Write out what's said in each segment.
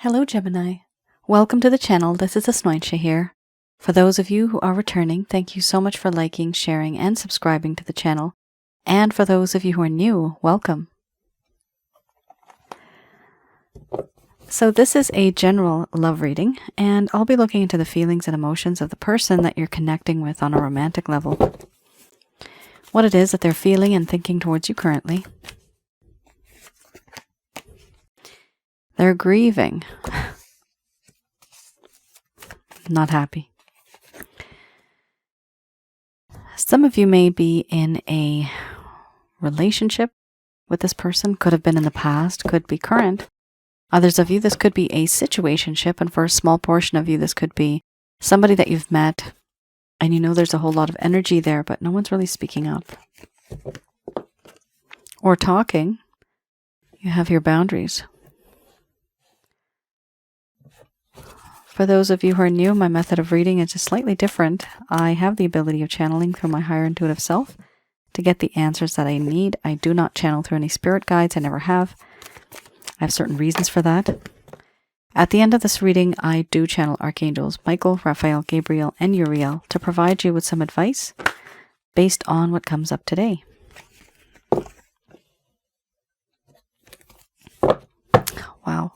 Hello Gemini. Welcome to the channel. This is Asnointia here. For those of you who are returning, thank you so much for liking, sharing, and subscribing to the channel. And for those of you who are new, welcome. So this is a general love reading, and I'll be looking into the feelings and emotions of the person that you're connecting with on a romantic level. What it is that they're feeling and thinking towards you currently. They're grieving. Not happy. Some of you may be in a relationship with this person. Could have been in the past, could be current. Others of you, this could be a situationship, and for a small portion of you, this could be somebody that you've met, and you know there's a whole lot of energy there, but no one's really speaking up. Or talking. You have your boundaries. For those of you who are new, my method of reading is just slightly different. I have the ability of channeling through my higher intuitive self to get the answers that I need. I do not channel through any spirit guides. I never have. I have certain reasons for that. At the end of this reading, I do channel Archangels Michael, Raphael, Gabriel, and Uriel to provide you with some advice based on what comes up today. Wow.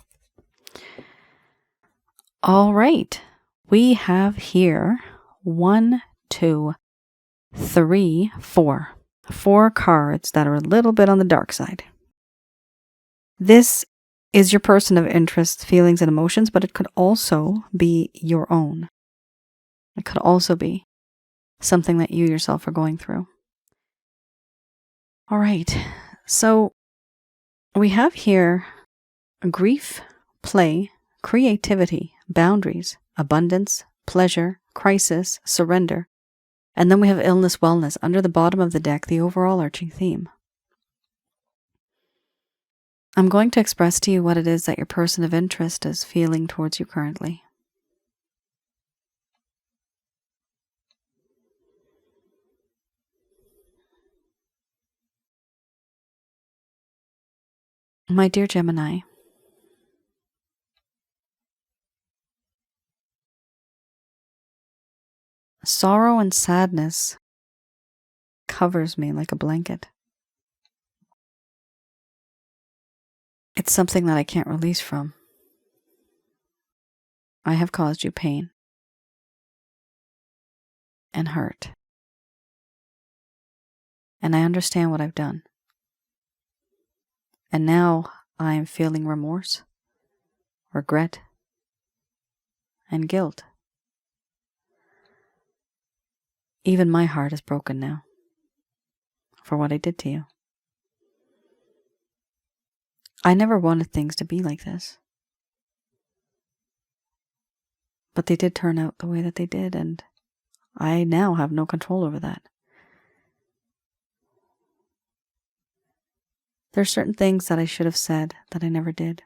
All right, we have here 1, 2, 3, 4. 4 cards that are a little bit on the dark side. This is your person of interest, feelings, and emotions, but it could also be your own. It could also be something that you yourself are going through. All right, so we have here grief, play, creativity, boundaries, abundance, pleasure, crisis, surrender. And then we have illness, wellness. Under the bottom of the deck, the overall arching theme. I'm going to express to you what it is that your person of interest is feeling towards you currently. My dear Gemini, sorrow and sadness covers me like a blanket. It's something that I can't release from. I have caused you pain and hurt. And I understand what I've done. And now I am feeling remorse, regret, and guilt. Even my heart is broken now for what I did to you. I never wanted things to be like this. But they did turn out the way that they did, and I now have no control over that. There are certain things that I should have said that I never did.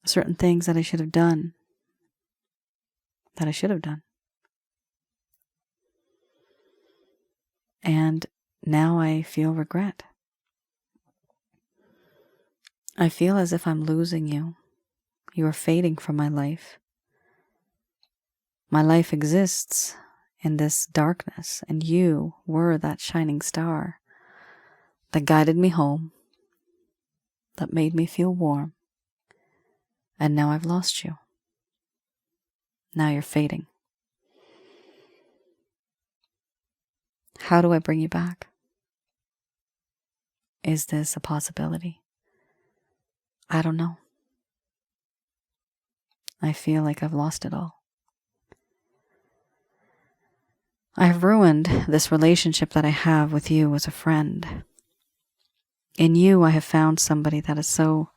Certain things that I should have done that I should have done. And now I feel regret. I feel as if I'm losing you. You are fading from my life. My life exists in this darkness, and you were that shining star that guided me home, that made me feel warm. And now I've lost you. Now you're fading. How do I bring you back? Is this a possibility? I don't know. I feel like I've lost it all. I have ruined this relationship that I have with you as a friend. In you, I have found somebody that is so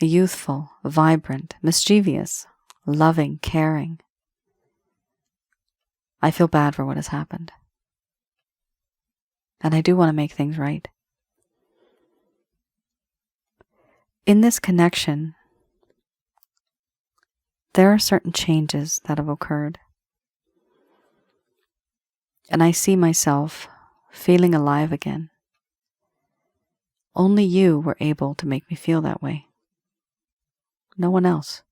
youthful, vibrant, mischievous, loving, caring. I feel bad for what has happened. And I do want to make things right. In this connection, there are certain changes that have occurred. And I see myself feeling alive again. Only you were able to make me feel that way. no one else.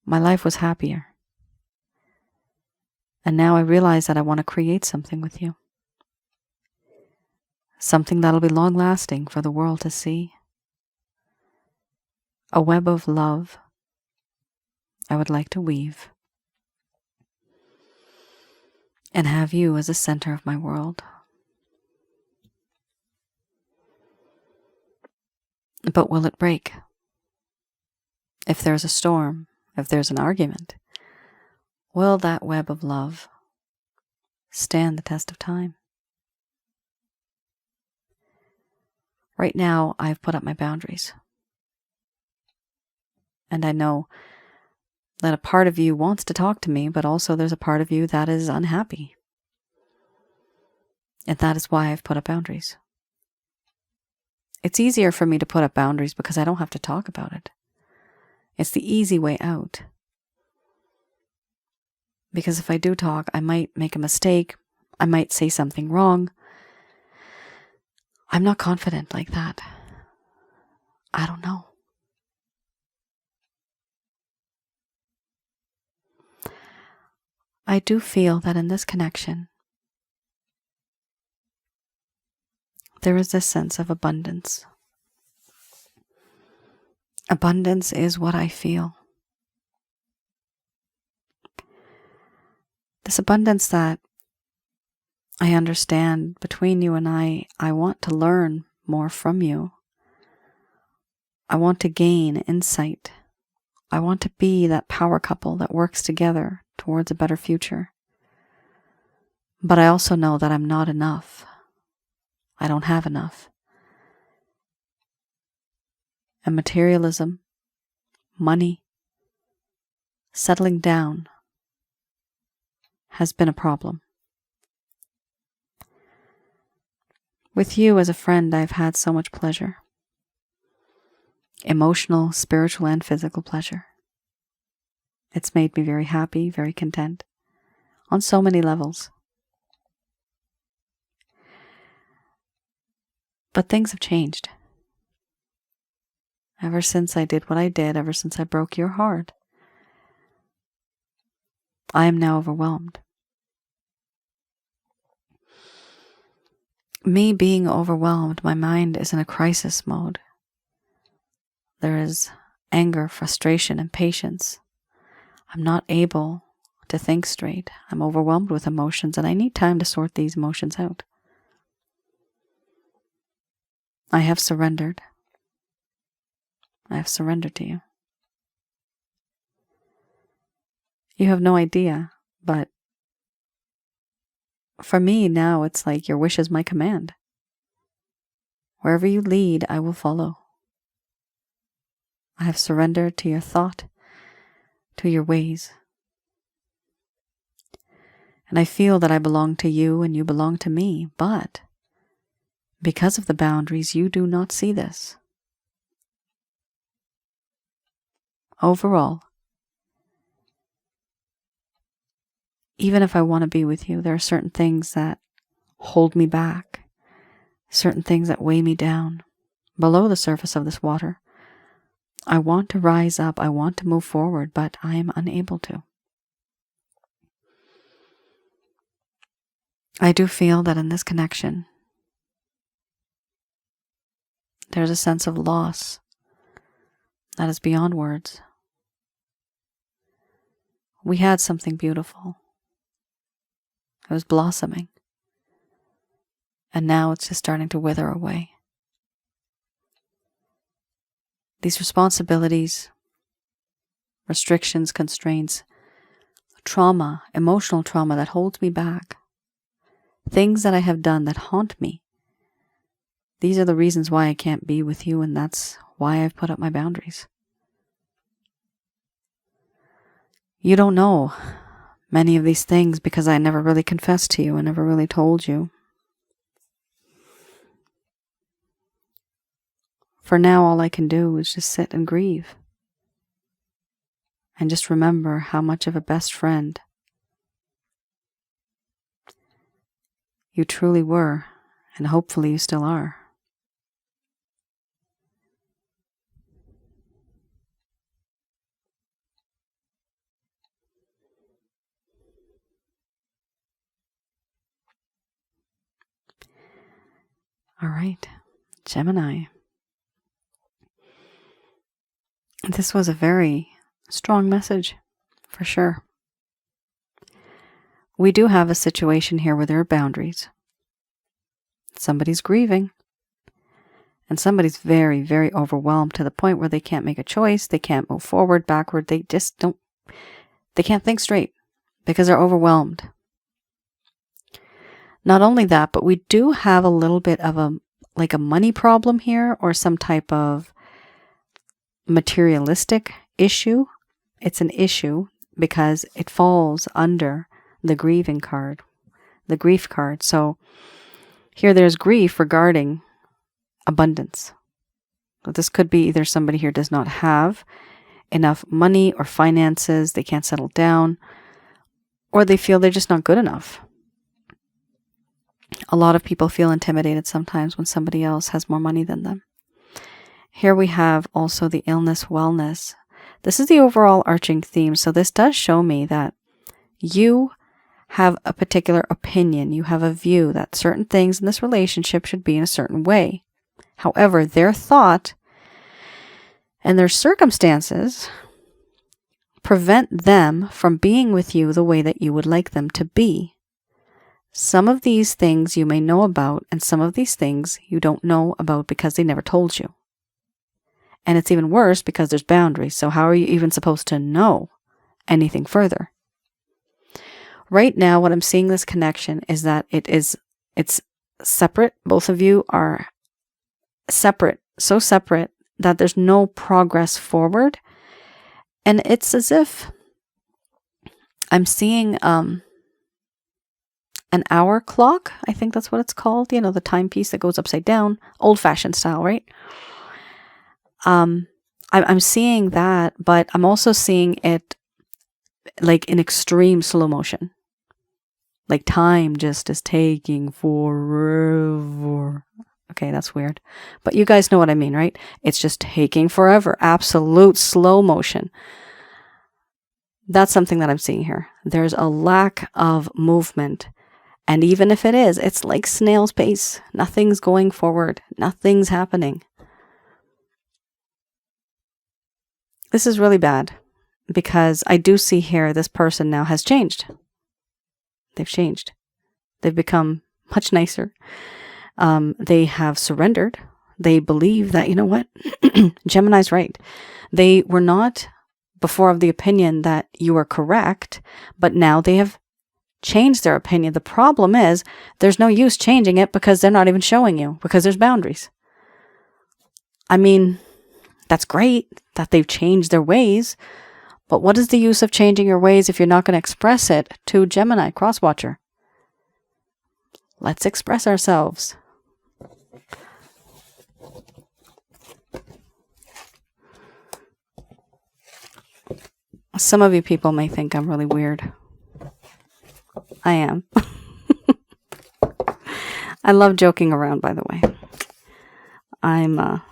My life was happier. And now I realize that I want to create something with you. Something that'll be long-lasting for the world to see. A web of love I would like to weave. And have you as the center of my world. But will it break? If there's a storm, if there's an argument, will that web of love stand the test of time? Right now, I've put up my boundaries. And I know that a part of you wants to talk to me, but also there's a part of you that is unhappy. And that is why I've put up boundaries. It's easier for me to put up boundaries because I don't have to talk about it. It's the easy way out. Because if I do talk, I might make a mistake. I might say something wrong. I'm not confident like that. I don't know. I do feel that in this connection, there is this sense of abundance. Abundance is what I feel. This abundance that I understand between you and I want to learn more from you. I want to gain insight. I want to be that power couple that works together towards a better future. But I also know that I'm not enough. I don't have enough. And materialism, money, settling down has been a problem. With you as a friend, I've had so much pleasure. Emotional, spiritual, and physical pleasure. It's made me very happy, very content, on so many levels. But things have changed. Ever since I did what I did, ever since I broke your heart, I am now overwhelmed. Me being overwhelmed, my mind is in a crisis mode. There is anger, frustration, impatience. I'm not able to think straight. I'm overwhelmed with emotions, and I need time to sort these emotions out. I have surrendered. I have surrendered to you. You have no idea, but for me now it's like your wish is my command. Wherever you lead, I will follow. I have surrendered to your thought, to your ways. And I feel that I belong to you and you belong to me, but because of the boundaries, you do not see this. Overall, even if I want to be with you, there are certain things that hold me back, certain things that weigh me down below the surface of this water. I want to rise up, I want to move forward, but I am unable to. I do feel that in this connection, there's a sense of loss that is beyond words. We had something beautiful. It was blossoming. And now it's just starting to wither away. These responsibilities, restrictions, constraints, trauma, emotional trauma that holds me back, things that I have done that haunt me, these are the reasons why I can't be with you, and that's why I've put up my boundaries. You don't know many of these things because I never really confessed to you and never really told you. For now, all I can do is just sit and grieve. And just remember how much of a best friend you truly were, and hopefully you still are. All right, Gemini. This was a very strong message, for sure. We do have a situation here where there are boundaries. Somebody's grieving. And somebody's very, very overwhelmed to the point where they can't make a choice. They can't move forward, backward. They just don't, they can't think straight because they're overwhelmed. Not only that, but we do have a little bit of a money problem here, or some type of materialistic issue. It's an issue because it falls under the grieving card, the grief card. So here there's grief regarding abundance. But this could be either somebody here does not have enough money or finances, they can't settle down, or they feel they're just not good enough. A lot of people feel intimidated sometimes when somebody else has more money than them. Here we have also the illness, wellness. This is the overall arching theme. So this does show me that you have a particular opinion. You have a view that certain things in this relationship should be in a certain way. However, their thought and their circumstances prevent them from being with you the way that you would like them to be. Some of these things you may know about, and some of these things you don't know about because they never told you. And it's even worse because there's boundaries. So how are you even supposed to know anything further? Right now, what I'm seeing this connection is that it's separate. Both of you are separate, so separate that there's no progress forward. And it's as if I'm seeing an hour clock. I think that's what it's called. You know, the timepiece that goes upside down, old-fashioned style, right? I'm seeing that, but I'm also seeing it like in extreme slow motion. Like time just is taking forever. Okay, that's weird. But you guys know what I mean, right? It's just taking forever. Absolute slow motion. That's something that I'm seeing here. There's a lack of movement. And even if it is, it's like snail's pace. Nothing's going forward. Nothing's happening. This is really bad because I do see here this person now has changed. They've changed. They've become much nicer. They have surrendered. They believe that, you know what? Gemini's right. They were not before of the opinion that you are correct, but now they have changed their opinion. The problem is there's no use changing it because they're not even showing you, because there's boundaries. I mean, that's great that they've changed their ways, but what is the use of changing your ways if you're not going to express it to Gemini, Crosswatcher? Let's express ourselves. Some of you people may think I'm really weird. I am. I love joking around, by the way. I'm a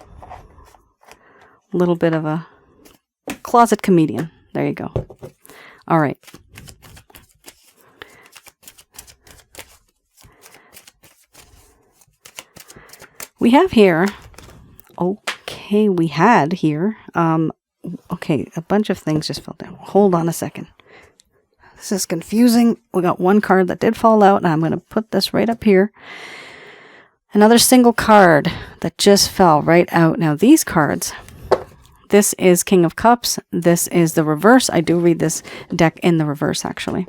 little bit of a closet comedian. There you go. All right. We have here, okay, we had here, okay, a bunch of things just fell down. Hold on a second. This is confusing. We got one card that did fall out, and I'm going to put this right up here. Another single card that just fell right out. Now, these cards, this is King of Cups. This is the reverse. I do read this deck in the reverse, actually.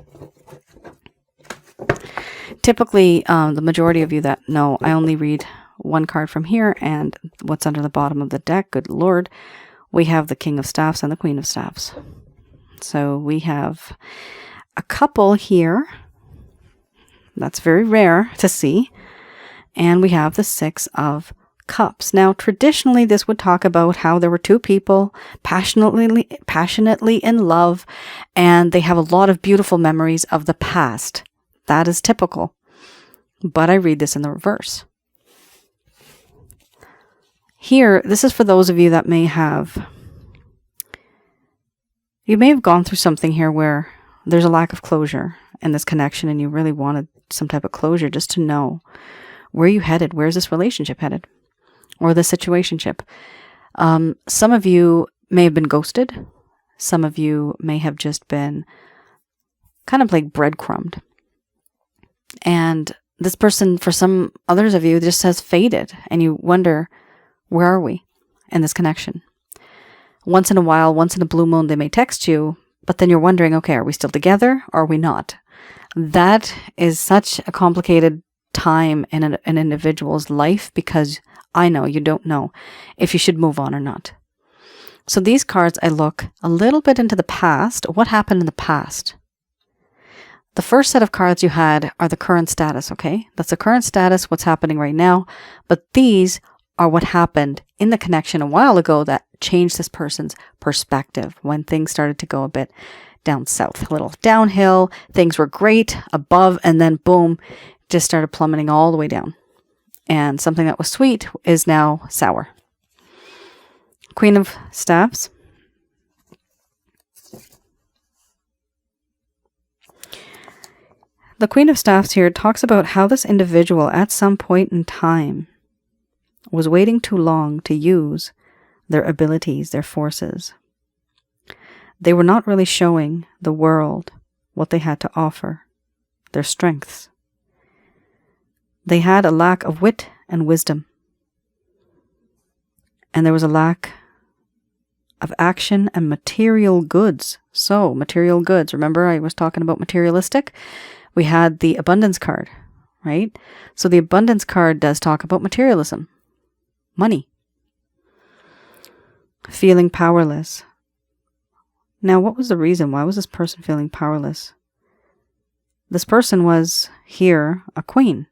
Typically, the majority of you that know, I only read one card from here and what's under the bottom of the deck. Good Lord. We have the King of Staffs and the Queen of Staffs. So we have a couple here. That's very rare to see. And we have the Six of Cups. Now, traditionally, this would talk about how there were two people passionately in love, and they have a lot of beautiful memories of the past. That is typical. But I read this in the reverse. Here, this is for those of you that may have gone through something here where there's a lack of closure in this connection, and you really wanted some type of closure just to know Where are you headed? Where is this relationship headed? Or this situationship? Some of you may have been ghosted. Some of you may have just been kind of like breadcrumbed. And this person, for some others of you, just has faded. And you wonder, where are we in this connection? Once in a while, once in a blue moon, they may text you, but then you're wondering, okay, are we still together or are we not? That is such a complicated time in an individual's life, because I know you don't know if you should move on or not. So these cards, I look a little bit into the past. What happened in the past? The first set of cards you had are the current status, okay? That's the current status, what's happening right now. But these are what happened in the connection a while ago that changed this person's perspective when things started to go a bit down south, a little downhill. Things were great above, and then boom, just started plummeting all the way down. And something that was sweet is now sour. Queen of Staffs. The Queen of Staffs here talks about how this individual at some point in time was waiting too long to use their abilities, their forces. They were not really showing the world what they had to offer, their strengths. They had a lack of wit and wisdom. And there was a lack of action and material goods. So, material goods. Remember I was talking about materialistic? We had the abundance card, right? So the abundance card does talk about materialism. Money. Feeling powerless. Now, what was the reason? Why was this person feeling powerless? This person was here a queen,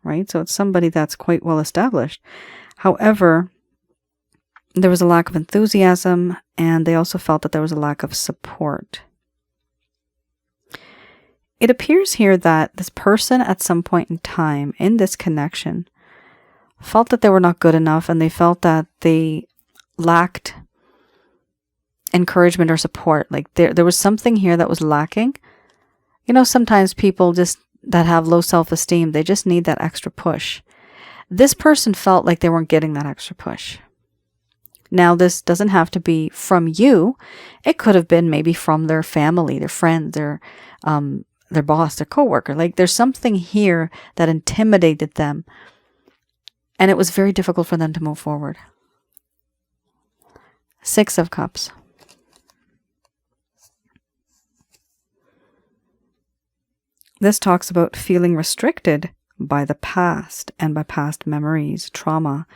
right? So it's somebody that's quite well established. However, there was a lack of enthusiasm, and they also felt that there was a lack of support. It appears here that this person at some point in time in this connection felt that they were not good enough, and they felt that they lacked encouragement or support. Like there was something here that was lacking. You know, sometimes people just that have low self-esteem, they just need that extra push. This person felt like they weren't getting that extra push. Now, this doesn't have to be from you. It could have been maybe from their family, their friends, their boss, their coworker. Like there's something here that intimidated them, and it was very difficult for them to move forward. Six of Cups. This talks about feeling restricted by the past and by past memories, trauma,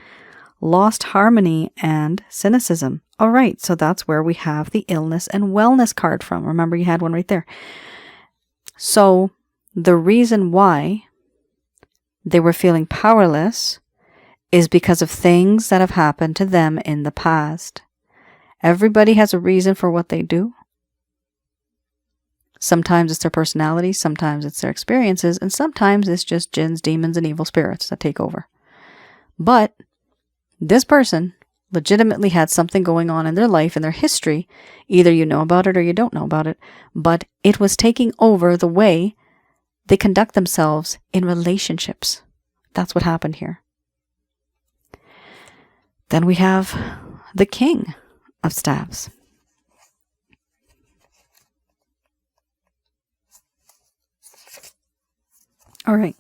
lost harmony, and cynicism. All right, so that's where we have the illness and wellness card from. Remember, you had one right there. So the reason why they were feeling powerless is because of things that have happened to them in the past. Everybody has a reason for what they do. Sometimes it's their personality, sometimes it's their experiences, and sometimes it's just jinns, demons, and evil spirits that take over. But this person legitimately had something going on in their life, in their history. Either you know about it or you don't know about it, but it was taking over the way they conduct themselves in relationships. That's what happened here. Then we have the King of Staffs. All right.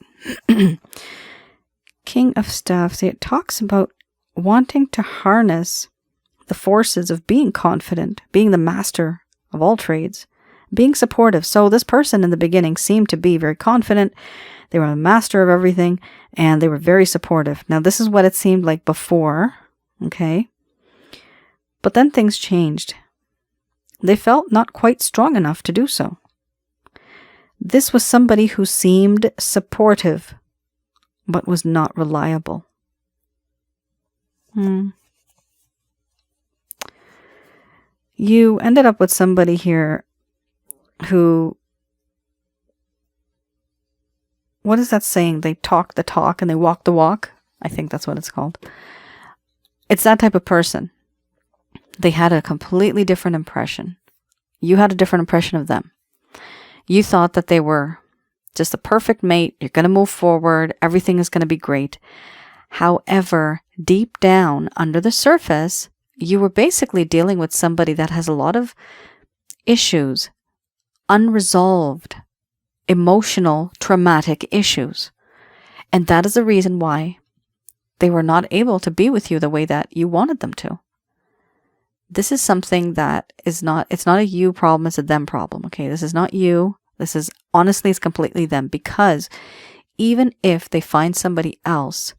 King of Staffs, it talks about wanting to harness the forces of being confident, being the master of all trades, being supportive. So this person in the beginning seemed to be very confident. They were the master of everything, and they were very supportive. Now, this is what it seemed like before, okay? But then things changed. They felt not quite strong enough to do so. This was somebody who seemed supportive, but was not reliable. You ended up with somebody here who, what is that saying? They talk the talk and they walk the walk. I think that's what it's called. It's that type of person. They had a completely different impression. You had a different impression of them. You thought that they were just the perfect mate. You're going to move forward. Everything is going to be great. However, deep down under the surface, you were basically dealing with somebody that has a lot of issues, unresolved, emotional, traumatic issues. And that is the reason why they were not able to be with you the way that you wanted them to. This is something that it's not a you problem, it's a them problem, okay? This is not you. This is, honestly, it's completely them, because even if they find somebody else,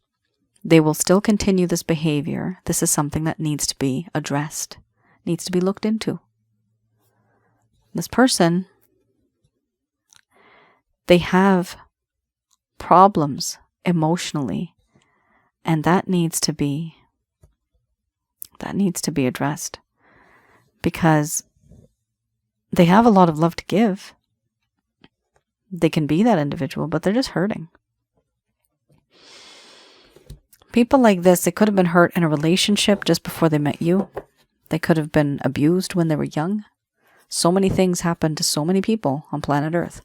they will still continue this behavior. This is something that needs to be addressed, needs to be looked into. This person, they have problems emotionally, and that needs to be addressed, because they have a lot of love to give. They can be that individual, but they're just hurting. People like this, they could have been hurt in a relationship just before they met you. They could have been abused when they were young. So many things happen to so many people on planet Earth.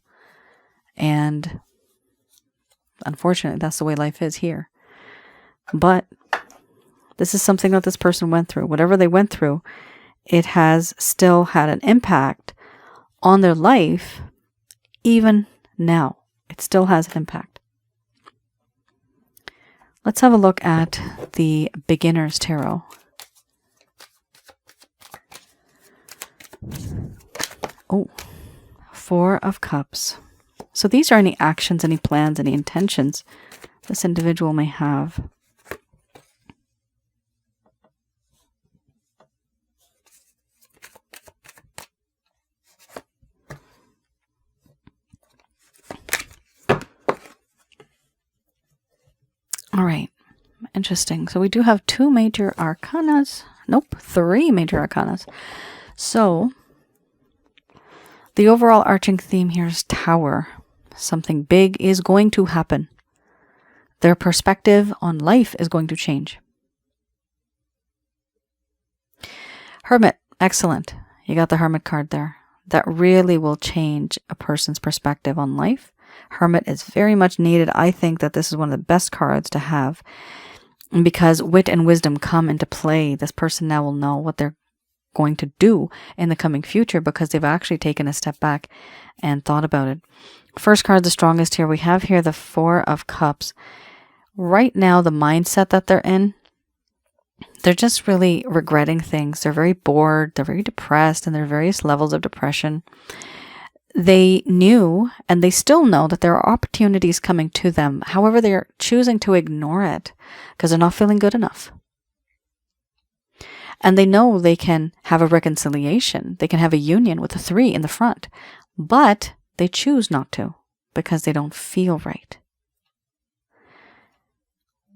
And unfortunately, that's the way life is here. But this is something that this person went through. Whatever they went through, it has still had an impact on their life. Even now, it still has an impact. Let's have a look at the Beginner's Tarot. Oh, Four of Cups. So these are any actions, any plans, any intentions this individual may have. All right, interesting. So we do have two major arcanas. Nope, three major arcanas. So the overall arching theme here is Tower. Something big is going to happen. Their perspective on life is going to change. Hermit, excellent. You got the Hermit card there. That really will change a person's perspective on life. Hermit is very much needed. I think that this is one of the best cards to have, because wit and wisdom come into play. This person now will know what they're going to do in the coming future, because they've actually taken a step back and thought about it. First card, the strongest here. We have here the Four of Cups. Right now, the mindset that they're in, they're just really regretting things. They're very bored. They're very depressed, and there are various levels of depression. They knew, and they still know, that there are opportunities coming to them. However, they're choosing to ignore it because they're not feeling good enough. And they know they can have a reconciliation. They can have a union with a 3 in the front. But they choose not to because they don't feel right.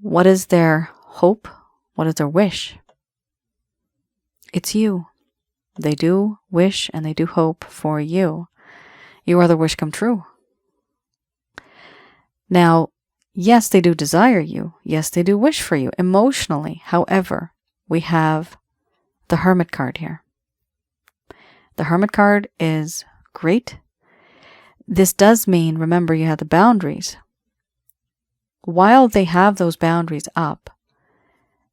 What is their hope? What is their wish? It's you. They do wish and they do hope for you. You are the wish come true. Now, yes, they do desire you. Yes, they do wish for you emotionally. However, we have the Hermit card here. The Hermit card is great. This does mean, remember, you have the boundaries. While they have those boundaries up,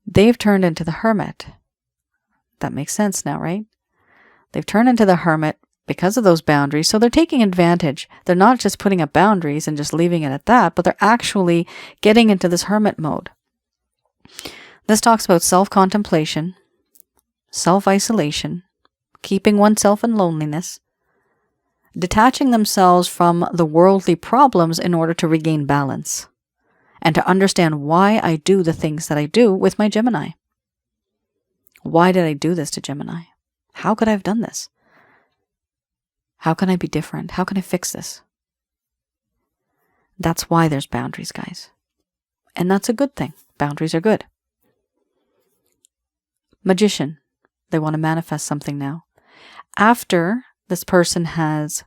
they've turned into the Hermit. That makes sense now, right? They've turned into the Hermit because of those boundaries. So they're taking advantage. They're not just putting up boundaries and just leaving it at that, but they're actually getting into this Hermit mode. This talks about self-contemplation, self-isolation, keeping oneself in loneliness, detaching themselves from the worldly problems in order to regain balance, and to understand why I do the things that I do with my Gemini. Why did I do this to Gemini? How could I have done this? How can I be different? How can I fix this? That's why there's boundaries, guys. And that's a good thing. Boundaries are good. Magician. They want to manifest something now. After this person has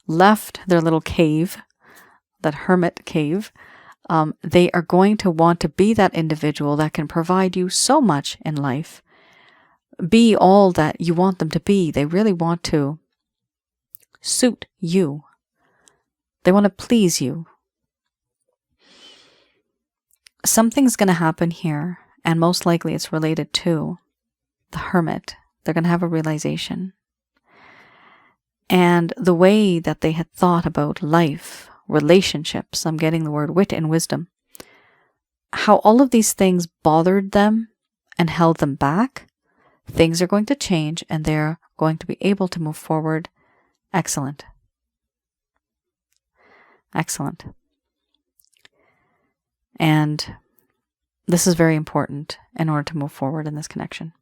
left their little cave, that hermit cave, they are going to want to be that individual that can provide you so much in life. Be all that you want them to be. They really want to suit you. They want to please you. Something's going to happen here, and most likely it's related to the Hermit. They're going to have a realization. And the way that they had thought about life, relationships, I'm getting the word wit and wisdom, how all of these things bothered them and held them back, things are going to change and they're going to be able to move forward. Excellent. Excellent. And this is very important in order to move forward in this connection.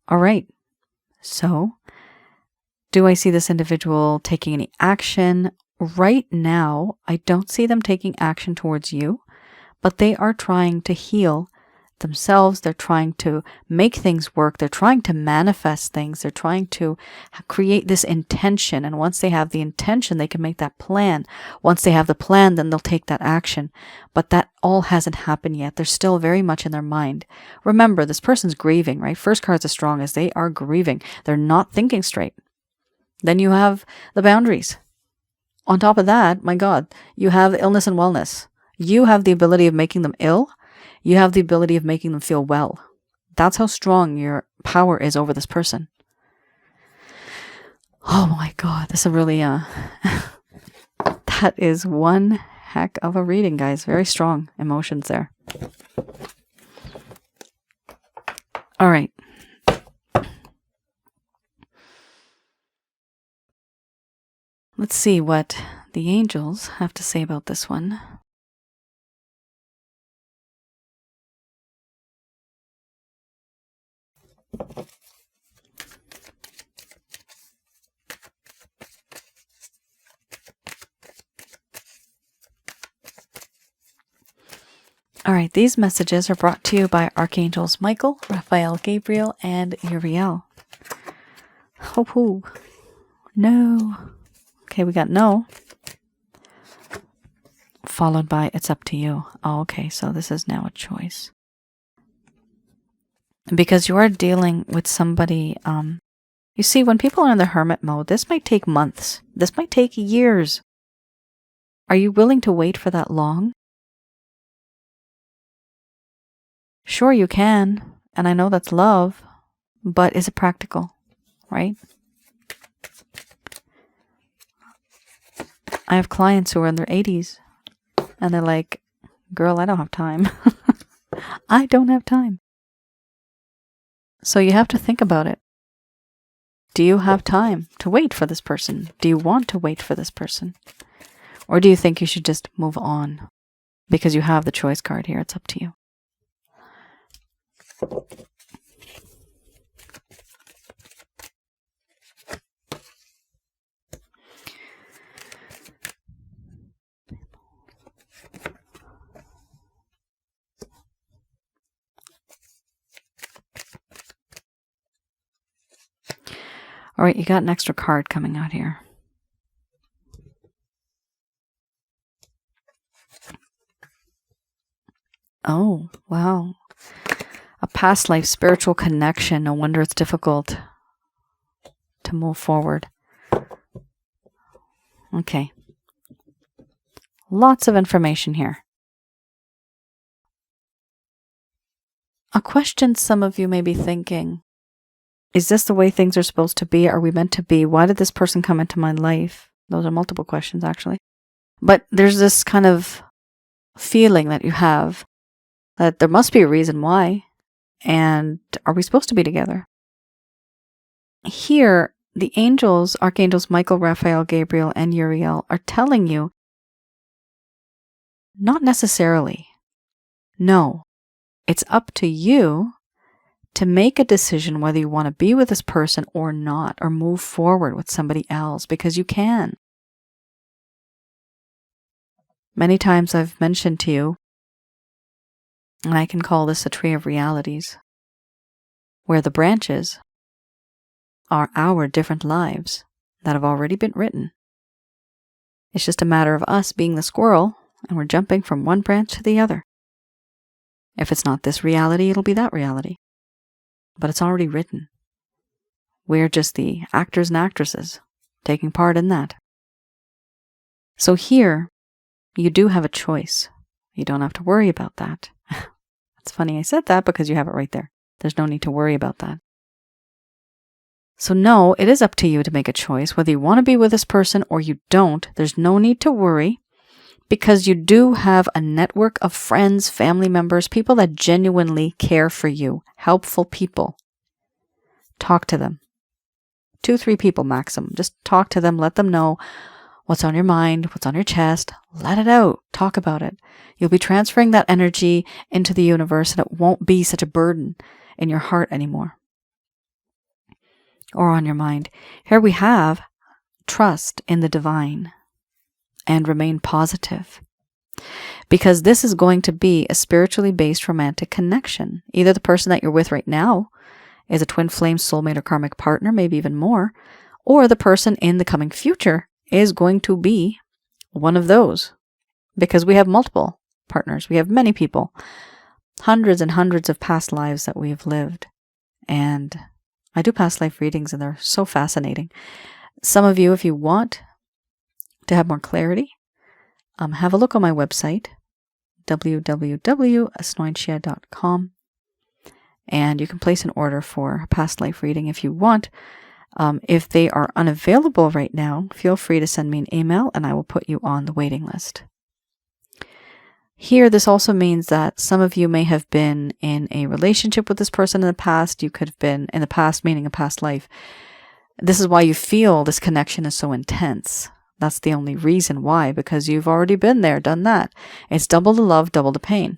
All right. So, do I see this individual taking any action? Right now, I don't see them taking action towards you, but they are trying to heal themselves. They're trying to make things work. They're trying to manifest things. They're trying to create this intention. And once they have the intention, they can make that plan. Once they have the plan, then they'll take that action. But that all hasn't happened yet. They're still very much in their mind. Remember, this person's grieving, right? First card's as strong as they are grieving. They're not thinking straight. Then you have the boundaries. On top of that, my God, you have illness and wellness. You have the ability of making them ill. You have the ability of making them feel well. That's how strong your power is over this person. Oh my God, this is really, that is one heck of a reading, guys. Very strong emotions there. All right. Let's see what the angels have to say about this one. All right, these messages are brought to you by Archangels Michael, Raphael, Gabriel, and Uriel. Oh, no. Okay, we got no. Followed by it's up to you. Oh, okay, so this is now a choice. Because you are dealing with somebody, you see, when people are in the hermit mode, this might take months. This might take years. Are you willing to wait for that long? Sure, you can, and I know that's love, but is it practical, right? I have clients who are in their 80s, and they're like, girl, I don't have time. I don't have time. So you have to think about it. Do you have time to wait for this person? Do you want to wait for this person? Or do you think you should just move on? Because you have the choice card here. It's up to you. All right, you got an extra card coming out here. Oh, wow. A past life spiritual connection. No wonder it's difficult to move forward. Okay. Lots of information here. A question some of you may be thinking, is this the way things are supposed to be? Are we meant to be? Why did this person come into my life? Those are multiple questions, actually. But there's this kind of feeling that you have that there must be a reason why. And are we supposed to be together? Here, the angels, Archangels Michael, Raphael, Gabriel, and Uriel are telling you, not necessarily. No, it's up to you to make a decision whether you want to be with this person or not, or move forward with somebody else, because you can. Many times I've mentioned to you, and I can call this a tree of realities, where the branches are our different lives that have already been written. It's just a matter of us being the squirrel, and we're jumping from one branch to the other. If it's not this reality, it'll be that reality. But it's already written. We're just the actors and actresses taking part in that. So here, you do have a choice. You don't have to worry about that. It's funny I said that because you have it right there. There's no need to worry about that. So no, it is up to you to make a choice. Whether you want to be with this person or you don't, there's no need to worry, because you do have a network of friends, family members, people that genuinely care for you, helpful people. Talk to them. 2-3 people maximum. Just talk to them. Let them know what's on your mind, what's on your chest. Let it out. Talk about it. You'll be transferring that energy into the universe, and it won't be such a burden in your heart anymore or on your mind. Here we have trust in the divine and remain positive, because this is going to be a spiritually based romantic connection. Either the person that you're with right now is a twin flame, soulmate, or karmic partner, maybe even more, or the person in the coming future is going to be one of those, because we have multiple partners. We have many people, hundreds and hundreds of past lives that we have lived. And I do past life readings, and they're so fascinating. Some of you, if you want to have more clarity, have a look on my website, www.asnointia.com, and you can place an order for a past life reading if you want. If they are unavailable right now, feel free to send me an email and I will put you on the waiting list. Here, this also means that some of you may have been in a relationship with this person in the past. You could have been in the past, meaning a past life. This is why you feel this connection is so intense. That's the only reason why, because you've already been there, done that. It's double the love, double the pain.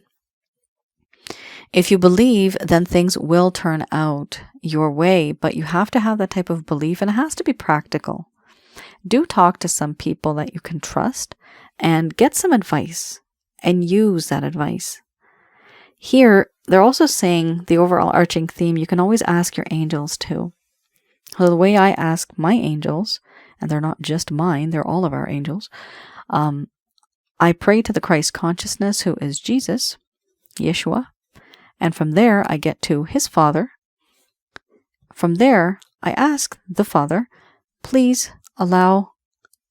If you believe, then things will turn out your way, but you have to have that type of belief, and it has to be practical. Do talk to some people that you can trust and get some advice and use that advice. Here, they're also saying the overall arching theme, you can always ask your angels too. So the way I ask my angels, and they're not just mine, they're all of our angels, I pray to the Christ consciousness, who is Jesus, Yeshua, and from there I get to his Father. From there, I ask the Father, please allow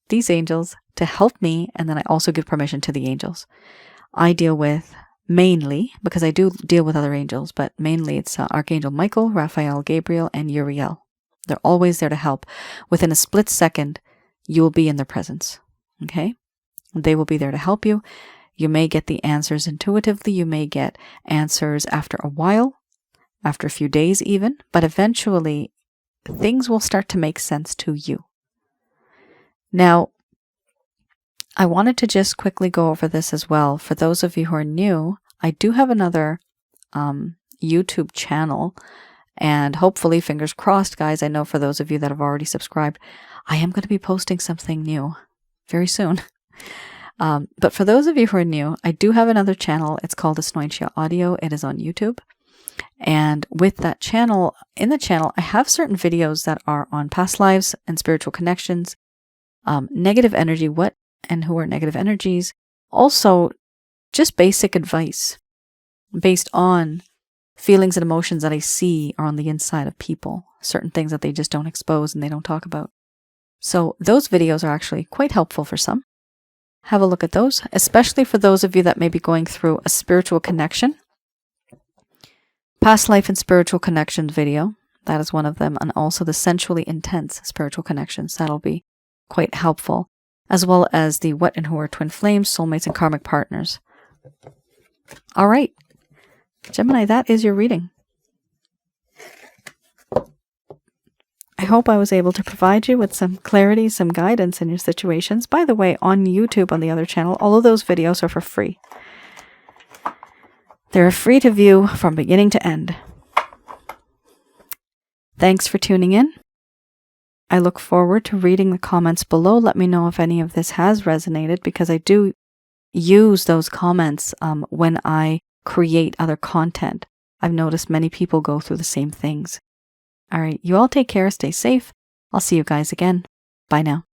these angels to help me, and then I also give permission to the angels. I deal with mainly, because I do deal with other angels, but mainly it's Archangel Michael, Raphael, Gabriel, and Uriel. They're always there to help. Within a split second, you will be in their presence. Okay? They will be there to help you. You may get the answers intuitively. You may get answers after a while, after a few days even, but eventually things will start to make sense to you. Now, I wanted to just quickly go over this as well. For those of you who are new, I do have another YouTube channel, and hopefully, fingers crossed, guys, I know for those of you that have already subscribed, I am going to be posting something new very soon. But for those of you who are new, I do have another channel. It's called Asnointia Audio. It is on YouTube. And with that channel, in the channel, I have certain videos that are on past lives and spiritual connections, negative energy, what and who are negative energies. Also, just basic advice based on feelings and emotions that I see are on the inside of people, certain things that they just don't expose and they don't talk about. So those videos are actually quite helpful for some. Have a look at those, especially for those of you that may be going through a spiritual connection. Past life and spiritual connections video, that is one of them, and also the sensually intense spiritual connections. That'll be quite helpful, as well as the what and who are twin flames, soulmates, and karmic partners. All right, Gemini, that is your reading. I hope I was able to provide you with some clarity, some guidance in your situations. By the way, on YouTube, on the other channel, all of those videos are for free. They're free to view from beginning to end. Thanks for tuning in. I look forward to reading the comments below. Let me know if any of this has resonated, because I do use those comments when I create other content. I've noticed many people go through the same things. All right, you all take care, stay safe. I'll see you guys again. Bye now.